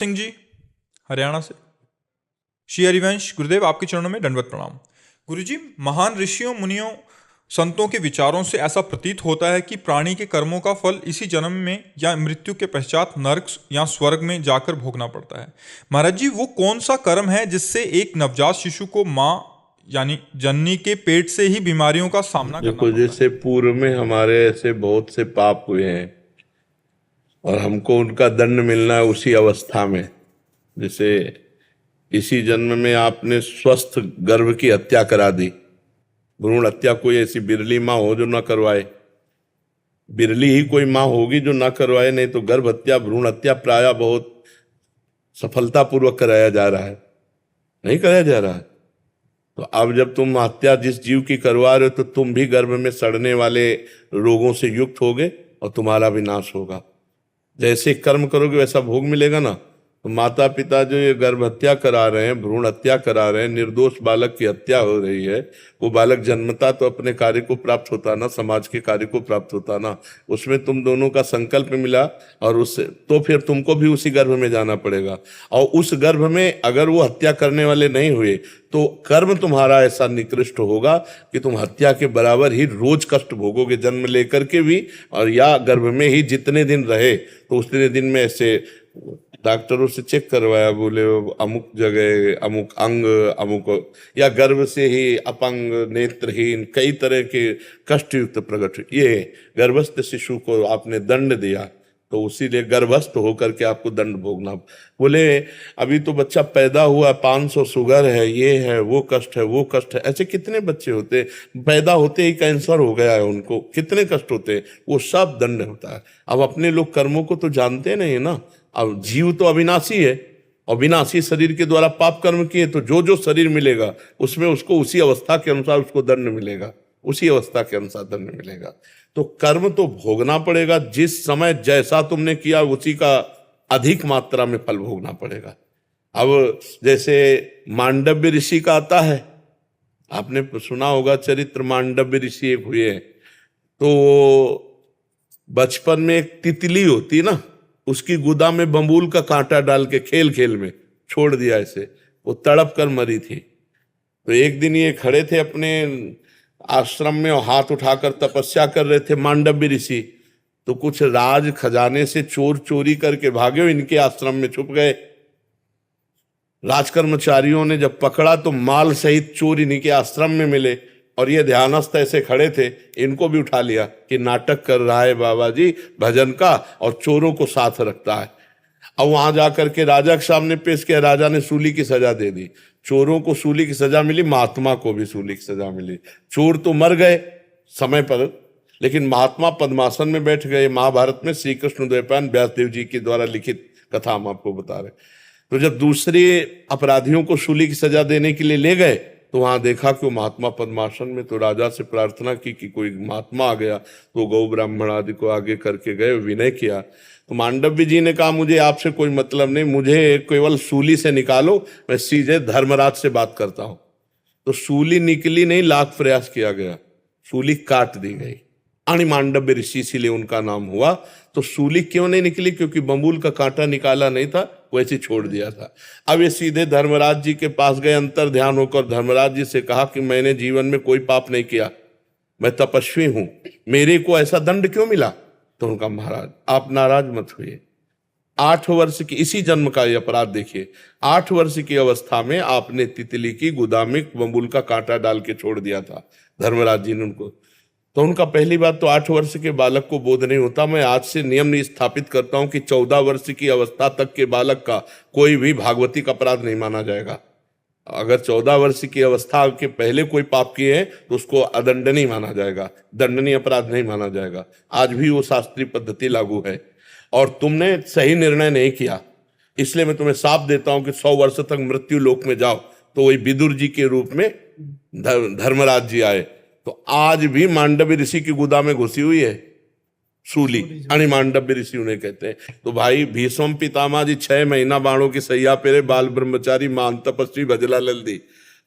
सिंह जी हरियाणा से। श्री हरिवंश गुरुदेव, आपके चरणों में दंडवत प्रणाम। गुरुजी, महान ऋषियों मुनियों संतों के विचारों से ऐसा प्रतीत होता है कि प्राणी के कर्मों का फल इसी जन्म में या मृत्यु के पश्चात नरक या स्वर्ग में जाकर भोगना पड़ता है। महाराज जी, वो कौन सा कर्म है जिससे एक नवजात शिशु को माँ यानी जननी के पेट से ही बीमारियों का सामना करना देखो, पड़ता जैसे पूर्व में हमारे ऐसे बहुत से पाप हुए हैं और हमको उनका दंड मिलना है उसी अवस्था में। जैसे इसी जन्म में आपने स्वस्थ गर्भ की हत्या करा दी। भ्रूण हत्या कोई ऐसी बिरली माँ हो जो ना करवाए, बिरली ही कोई माँ होगी जो ना करवाए, नहीं तो गर्भ हत्या भ्रूण हत्या प्रायः बहुत सफलतापूर्वक कराया जा रहा है, नहीं कराया जा रहा है। तो अब जब तुम हत्या जिस जीव की करवा रहे हो तो तुम भी गर्भ में सड़ने वाले रोगों से युक्त होगे और तुम्हारा विनाश होगा। जैसे कर्म करोगे वैसा भोग मिलेगा ना। तो माता पिता जो ये गर्भ हत्या करा रहे हैं, भ्रूण हत्या करा रहे हैं, निर्दोष बालक की हत्या हो रही है, वो बालक जन्मता तो अपने कार्य को प्राप्त होता ना, समाज के कार्य को प्राप्त होता ना। उसमें तुम दोनों का संकल्प मिला और उससे तो फिर तुमको भी उसी गर्भ में जाना पड़ेगा। और उस गर्भ में अगर वो हत्या करने वाले नहीं हुए तो कर्म तुम्हारा ऐसा निकृष्ट होगा कि तुम हत्या के बराबर ही रोज कष्ट भोगोगे, जन्म लेकर के भी और या गर्भ में ही जितने दिन रहे। तो उतने दिन में ऐसे डॉक्टरों से चेक करवाया, बोले अमुक जगह अमुक अंग अमुक, या गर्भ से ही अपंग नेत्रहीन कई तरह के कष्टयुक्त प्रकट। ये गर्भस्थ शिशु को आपने दंड दिया तो उसीलिए गर्भस्थ होकर के आपको दंड भोगना। बोले अभी तो बच्चा पैदा हुआ, 500 शुगर है, ये है, वो कष्ट है, वो कष्ट है। ऐसे कितने बच्चे होते पैदा होते ही कैंसर हो गया है उनको, कितने कष्ट होते हैं, वो सब दंड होता है। अब अपने लोग कर्मों को तो जानते नहीं ना। अब जीव तो अविनाशी है, अविनाशी शरीर के द्वारा पाप कर्म किए तो जो जो शरीर मिलेगा उसमें उसको उसी अवस्था के अनुसार उसको दंड मिलेगा, उसी अवस्था के अनुसार दंड मिलेगा। तो कर्म तो भोगना पड़ेगा, जिस समय जैसा तुमने किया उसी का अधिक मात्रा में फल भोगना पड़ेगा। अब जैसे मांडव्य ऋषि का आता है, आपने सुना होगा चरित्र, मांडव्य ऋषि एक हुए हैं। तो बचपन में एक तितली होती ना, उसकी गुदा में बंबूल का कांटा डाल के खेल खेल में छोड़ दिया, ऐसे वो तड़प कर मरी थी। तो एक दिन ये खड़े थे अपने आश्रम में और हाथ उठाकर तपस्या कर रहे थे मांडव्य ऋषि। तो कुछ राज खजाने से चोर चोरी करके भागे, इनके आश्रम में छुप गए। राजकर्मचारियों ने जब पकड़ा तो माल सहित चोर इन्हीं के आश्रम में मिले और ये ध्यानस्थ ऐसे खड़े थे, इनको भी उठा लिया कि नाटक कर रहा है बाबा जी भजन का और चोरों को साथ रखता है। अब वहां जाकर के राजा के सामने पेश किया, राजा ने सूली की सजा दे दी। चोरों को सूली की सजा मिली, महात्मा को भी सूली की सजा मिली। चोर तो मर गए समय पर, लेकिन महात्मा पद्मासन में बैठ गए। महाभारत में श्री कृष्ण द्वैपायन व्यासदेव जी के द्वारा लिखित कथा हम आपको बता रहे। तो जब दूसरे अपराधियों को सूली की सजा देने के लिए ले गए तो वहां देखा कि वो महात्मा पद्मासन में। तो राजा से प्रार्थना की कि कोई महात्मा आ गया, तो गौ ब्राह्मण आदि को आगे करके गए, विनय किया। तो मांडव्य जी ने कहा मुझे आपसे कोई मतलब नहीं, मुझे केवल सूली से निकालो, मैं सीधे धर्मराज से बात करता हूं। तो सूली निकली नहीं, लाख प्रयास किया गया, सूली काट दी गई। अणिमांडव्य ऋषि इसीलिए उनका नाम हुआ। तो सूली क्यों नहीं निकली? क्योंकि बंबूल का कांटा निकाला नहीं था, वैसे छोड़ दिया था। अब ये सीधे धर्मराज जी के पास गए, अंतर ध्यान होकर धर्मराज जी से कहा कि मैंने जीवन में कोई पाप नहीं किया, मैं तपस्वी हूं, मेरे को ऐसा दंड क्यों मिला? तो उनका महाराज आप नाराज मत हुए। 8 वर्ष की इसी जन्म का ये अपराध देखिए, 8 वर्ष की अवस्था में आपने तितली की गुदा में बंबूल का कांटा डाल के छोड़ दिया था। धर्मराज जी ने उनको, तो उनका पहली बात तो 8 वर्ष के बालक को बोध नहीं होता। मैं आज से नियम स्थापित करता हूं कि 14 वर्ष की अवस्था तक के बालक का कोई भी भागवतिक अपराध नहीं माना जाएगा। अगर 14 वर्ष की अवस्था के पहले कोई पाप किए हैं तो उसको अदंडनीय माना जाएगा, दंडनीय अपराध नहीं माना जाएगा। आज भी वो शास्त्रीय पद्धति लागू है और तुमने सही निर्णय नहीं किया, इसलिए मैं तुम्हें साफ देता हूं कि 100 वर्ष तक मृत्यु लोक में जाओ। तो वही विदुर जी के रूप में धर्मराज जी आए। तो आज भी मांडव्य ऋषि की गुदा में घुसी हुई है सूली, अणिमांडव्य ऋषि उन्हें कहते हैं। तो भाई भीष्म पितामह जी 6 महीना बाणों की सैया पेरे, बाल ब्रह्मचारी मान तपस्वी भजला लल्दी।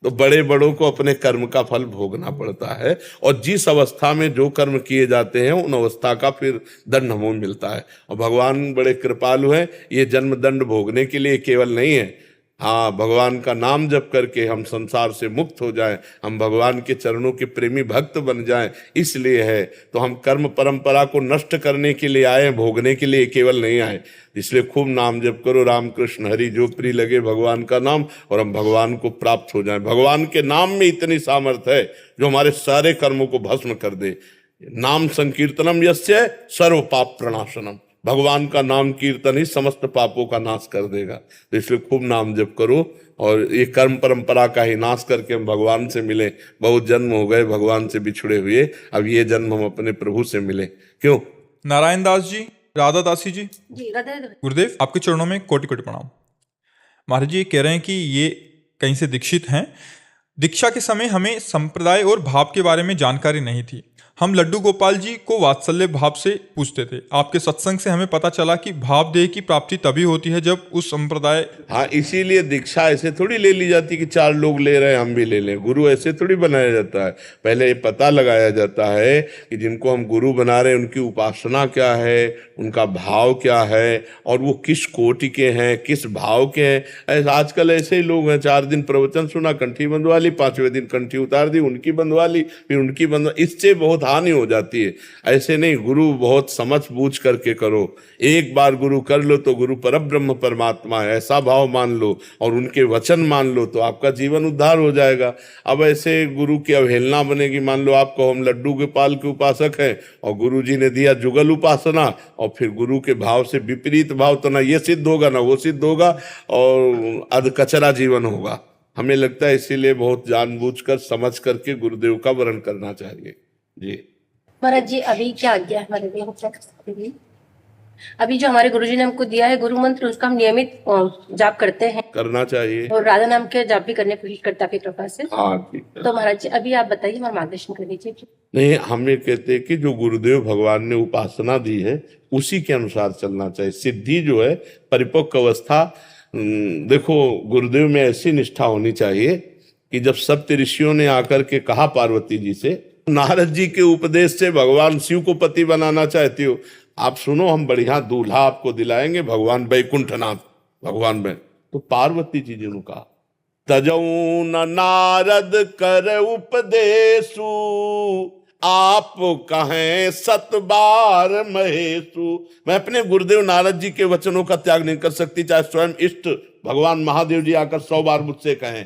तो बड़े बड़ों को अपने कर्म का फल भोगना पड़ता है, और जिस अवस्था में जो कर्म किए जाते हैं उन अवस्था का फिर दंड हमें मिलता है। और भगवान बड़े कृपालु हैं, ये जन्म दंड भोगने के लिए केवल नहीं है। हाँ, भगवान का नाम जप करके हम संसार से मुक्त हो जाएं, हम भगवान के चरणों के प्रेमी भक्त बन जाएं, इसलिए है। तो हम कर्म परंपरा को नष्ट करने के लिए आए, भोगने के लिए केवल नहीं आए। इसलिए खूब नाम जप करो, राम कृष्ण हरि जो प्रिय लगे भगवान का नाम, और हम भगवान को प्राप्त हो जाएं। भगवान के नाम में इतनी सामर्थ्य है जो हमारे सारे कर्मों को भस्म कर दे। नाम संकीर्तनम यस्य सर्व पाप प्रणाशनम, भगवान का नाम कीर्तन ही समस्त पापों का नाश कर देगा। तो इसलिए खूब नाम जप करो, और ये कर्म परंपरा का ही नाश करके हम भगवान से मिले। बहुत जन्म हो गए भगवान से बिछड़े हुए, अब ये जन्म हम अपने प्रभु से मिले। क्यों? नारायण दास जी, राधा दासी जी, राधे गुरुदेव आपके चरणों में कोटि कोटि प्रणाम। महाराज जी ये कह रहे हैं कि ये कहीं से दीक्षित हैं। दीक्षा के समय हमें संप्रदाय और भाव के बारे में जानकारी नहीं थी। हम लड्डू गोपाल जी को वात्सल्य भाव से पूछते थे। आपके सत्संग से हमें पता चला कि भाव देह की प्राप्ति तभी होती है जब उस संप्रदाय। हाँ, इसीलिए दीक्षा ऐसे थोड़ी ले ली जाती कि 4 लोग ले रहे हैं हम भी ले लें। गुरु ऐसे थोड़ी बनाया जाता है। पहले ये पता लगाया जाता है कि जिनको हम गुरु बना रहे हैं उनकी उपासना क्या है, उनका भाव क्या है, और वो किस कोटि के हैं, किस भाव के हैं। ऐसा आजकल ऐसे ही लोग हैं, 4 दिन प्रवचन सुना, कंठी बंधवा ली, 5वें दिन कंठी उतार दी, उनकी बंधवा ली, फिर उनकी बंधवा। इससे बहुत हानि हो जाती है। ऐसे नहीं, गुरु बहुत समझ बूझ करके करो। एक बार गुरु कर लो तो गुरु परब्रह्म परमात्मा है, ऐसा भाव मान लो और उनके वचन मान लो तो आपका जीवन उद्धार हो जाएगा। अब ऐसे गुरु की अवहेलना बनेगी। मान लो आपको हम लड्डू गोपाल के उपासक हैं और गुरु जी ने दिया जुगल उपासना, और फिर गुरु के भाव से विपरीत भाव, तो ना ये सिद्ध होगा ना वो सिद्ध होगा, और अधकचरा जीवन होगा। हमें लगता है इसीलिए बहुत जानबूझकर समझ करके गुरुदेव का वर्ण करना चाहिए। जी महाराज जी, अभी क्या आज्ञा है हमारे लिए, हम क्या कर सकते हैं? अभी जो हमारे गुरुजी ने हमको दिया है गुरु मंत्र, उसका हम नियमित जाप करते हैं, करना चाहिए, और राधा नाम के जाप भी करने की कोशिश करते हैं आपकी कृपा से। हाँ ठीक है। तो महाराज जी अभी आप बताइए, हमारा मार्गदर्शन कर दीजिए। नहीं, हम ये कहते हैं कि जो गुरुदेव भगवान ने उपासना दी है उसी के अनुसार चलना चाहिए। सिद्धि जो है, परिपक्व अवस्था, देखो गुरुदेव में ऐसी निष्ठा होनी चाहिए कि जब सप्त ऋषियों ने आकर के कहा पार्वती जी से, नारद जी के उपदेश से भगवान शिव को पति बनाना चाहती हो, आप सुनो हम बढ़िया दूल्हा आपको दिलाएंगे, भगवान वैकुंठनाथ भगवान में। तो पार्वती जी ने कहा, तजऊ न नारद कर उपदेशु, आप कहें 7 बार महेशु। मैं अपने गुरुदेव नारद जी के वचनों का त्याग नहीं कर सकती, चाहे स्वयं इष्ट भगवान महादेव जी आकर 100 बार मुझसे कहें।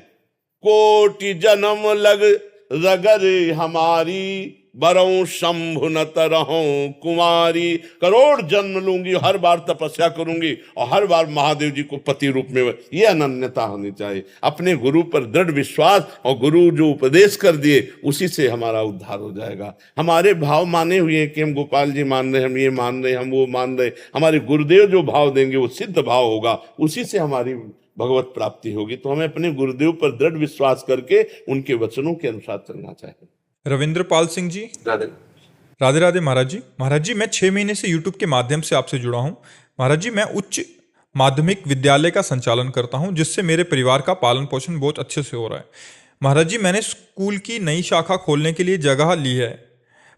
कोटि जन्म लग रगर हमारी, बरऊं शंभु न तरहूं कुमारी। करोड़ जन्म लूंगी, हर बार तपस्या करूंगी और हर बार महादेव जी को पति रूप में। ये अनन्यता होनी चाहिए। अपने गुरु पर दृढ़ विश्वास, और गुरु जो उपदेश कर दिए उसी से हमारा उद्धार हो जाएगा। हमारे भाव माने हुए हैं कि हम गोपाल जी मान रहे, हम ये मान रहे, हम वो मान रहे। हमारे गुरुदेव जो भाव देंगे वो सिद्ध भाव होगा, उसी से हमारी भगवत प्राप्ति होगी। तो हमें अपने गुरुदेव पर दृढ़ विश्वास करके उनके वचनों के अनुसार चलना चाहिए। रविंद्र पाल सिंह जी, राधे राधे महाराज जी। महाराज जी मैं 6 महीने से यूट्यूब के माध्यम से आपसे जुड़ा हूँ। महाराज जी मैं उच्च माध्यमिक विद्यालय का संचालन करता हूँ, जिससे मेरे परिवार का पालन पोषण बहुत अच्छे से हो रहा है। महाराज जी मैंने स्कूल की नई शाखा खोलने के लिए जगह ली है,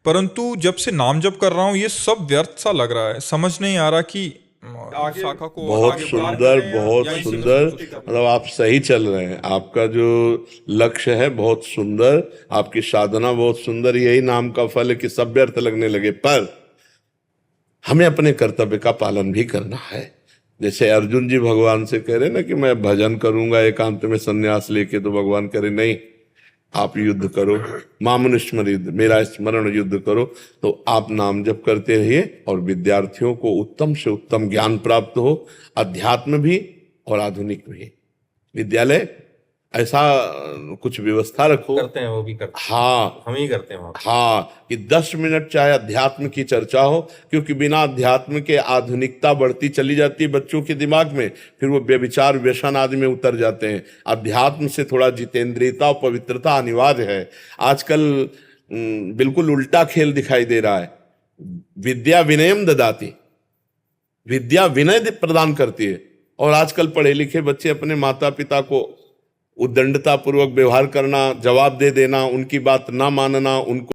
परंतु जब से नाम जप कर रहा हूँ ये सब व्यर्थ सा लग रहा है। समझ नहीं आ रहा कि आगे शाखा को बहुत सुंदर, बहुत सुंदर, मतलब आप सही चल रहे हैं। आपका जो लक्ष्य है बहुत सुंदर, आपकी साधना बहुत सुंदर। यही नाम का फल है कि सब व्यर्थ लगने लगे, पर हमें अपने कर्तव्य का पालन भी करना है। जैसे अर्जुन जी भगवान से कह रहे ना कि मैं भजन करूंगा एकांत में संन्यास लेके, तो भगवान कह रहे नहीं, आप युद्ध करो, मामनुस्मर युद्ध, मेरा स्मरण युद्ध करो। तो आप नाम जप करते रहिए और विद्यार्थियों को उत्तम से उत्तम ज्ञान प्राप्त हो, अध्यात्म भी और आधुनिक भी। विद्यालय ऐसा कुछ व्यवस्था रखो, करते हैं वो भी करते हैं, हाँ हम ही करते हैं वहाँ। हाँ, कि 10 मिनट चाहे अध्यात्म की चर्चा हो, क्योंकि बिना अध्यात्म के आधुनिकता बढ़ती चली जाती है बच्चों के दिमाग में, फिर वो व्यभिचार व्यसन आदि में उतर जाते हैं। अध्यात्म से थोड़ा जितेंद्रियता और पवित्रता अनिवार्य है। आजकल बिल्कुल उल्टा खेल दिखाई दे रहा है। विद्या विनयम ददाती, विद्या विनय प्रदान करती है, और आजकल पढ़े लिखे बच्चे अपने माता पिता को उद्दंडता पूर्वक व्यवहार करना, जवाब दे देना, उनकी बात ना मानना, उनको